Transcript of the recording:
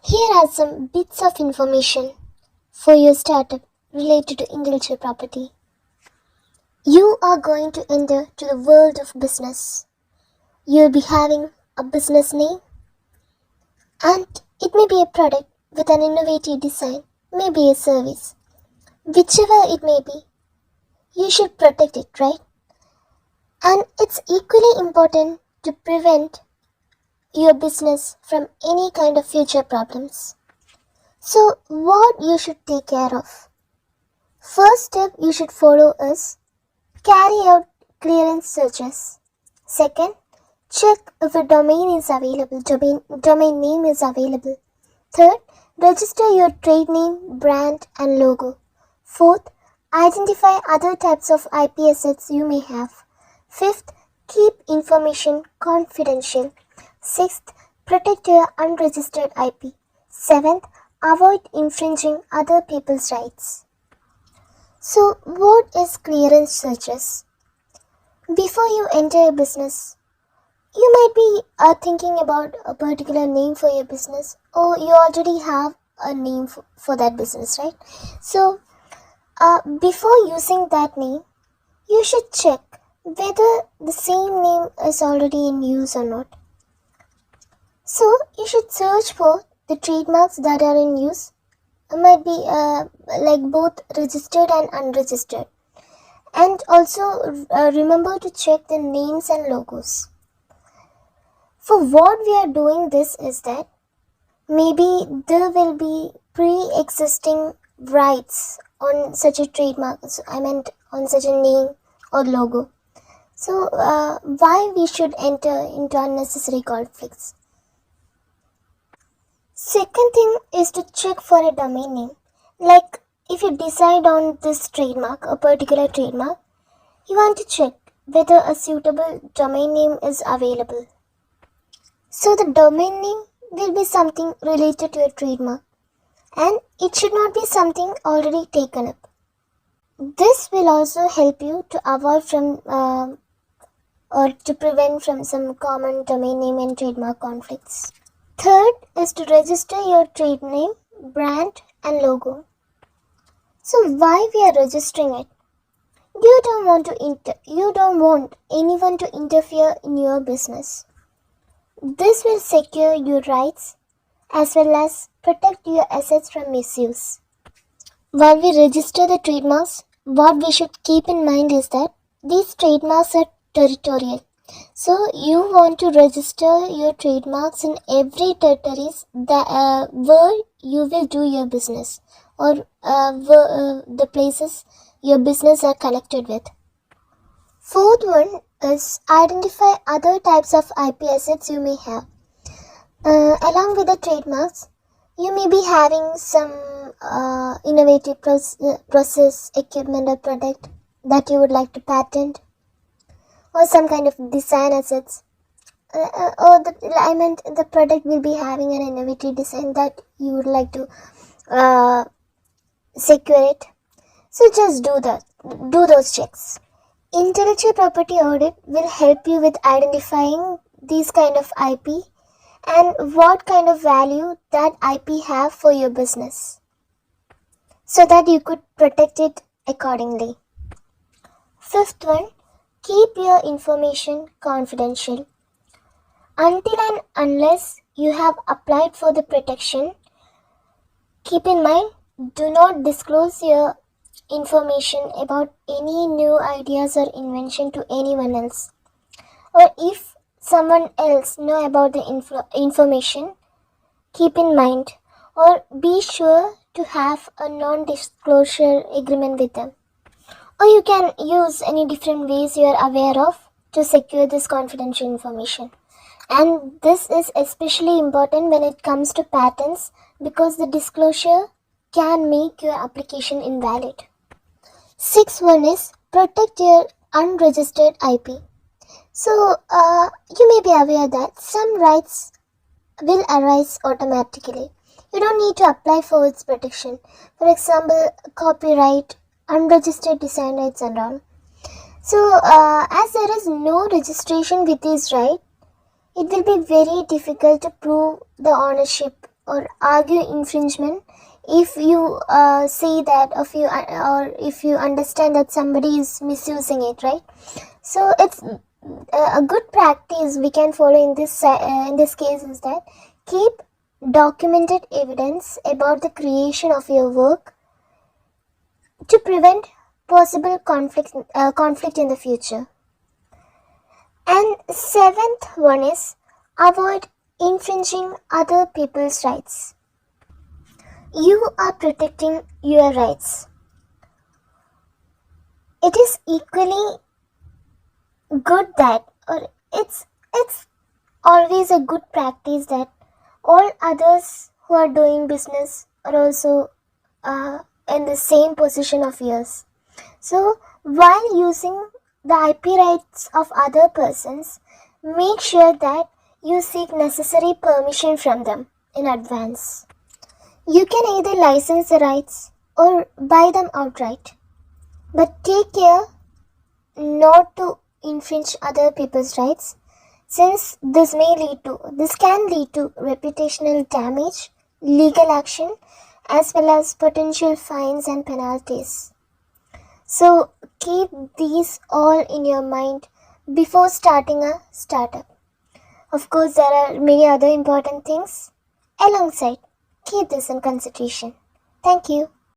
Here are some bits of information for your startup related to intellectual property. You are going to enter to the world of business. You'll be having a business name, and it may be a product with an innovative design, maybe a service. Whichever it may be, you should protect it, right? And it's equally important to prevent your business from any kind of future problems. So, what you should take care of? First step you should follow is carry out clearance searches. Second, check if a domain is available, domain name is available. Third, register your trade name, brand and logo. Fourth, identify other types of IP assets you may have. Fifth, keep information confidential. Sixth, protect your unregistered IP. Seventh, avoid infringing other people's rights. So, what is clearance searches? Before you enter a business, you might be thinking about a particular name for your business, or you already have a name for that business, right? So, before using that name, you should check whether the same name is already in use or not. So, you should search for the trademarks that are in use. It might be like both registered and unregistered. And also remember to check the names and logos. For what we are doing this is that maybe there will be pre-existing rights on such a trademark, on such a name or logo. So why we should enter into unnecessary conflicts? Second thing is to check for a domain name. Like if you decide on this trademark, a particular trademark, you want to check whether a suitable domain name is available. So the domain name will be something related to a trademark, and it should not be something already taken up. This will also help you to avoid from or to prevent from some common domain name and trademark conflicts. Third is to register your trade name, brand and logo. So why we are registering it? You don't want anyone to interfere in your business. This will secure your rights as well as protect your assets from misuse. While we register the trademarks, what we should keep in mind is that these trademarks are territorial. So you want to register your trademarks in every territories where you will do your business, or the places your business are connected with. Fourth one is identify other types of IP assets you may have. Along with the trademarks, you may be having some innovative process, equipment or product that you would like to patent, or some kind of design assets, or the product will be having an innovative design that you would like to secure it. So just do those checks. Intellectual property audit will help you with identifying these kind of IP and what kind of value that IP have for your business, so that you could protect it accordingly. Fifth one, keep your information confidential. Until and unless you have applied for the protection, keep in mind, do not disclose your information about any new ideas or invention to anyone else. Or if someone else know about the information, keep in mind or be sure to have a non-disclosure agreement with them. Or you can use any different ways you are aware of to secure this confidential information. And this is especially important when it comes to patents, because the disclosure can make your application invalid. Sixth one is protect your unregistered IP. So you may be aware that some rights will arise automatically. You don't need to apply for its protection. For example, copyright, unregistered design rights and all. So as there is no registration with this right, it will be very difficult to prove the ownership or argue infringement if you say that, or if you understand that somebody is misusing it, right? So it's a good practice we can follow in this case is that keep documented evidence about the creation of your work to prevent possible conflict in the future. And seventh one is avoid infringing other people's rights. You are protecting your rights. It is equally good that, or it's always a good practice that all others who are doing business are also in the same position of yours. So while using the IP rights of other persons, make sure that you seek necessary permission from them in advance. You can either license the rights or buy them outright, but take care not to infringe other people's rights, since this can lead to reputational damage, legal action, as well as potential fines and penalties. So keep these all in your mind before starting a startup. Of course, there are many other important things alongside. Keep this in consideration. Thank you.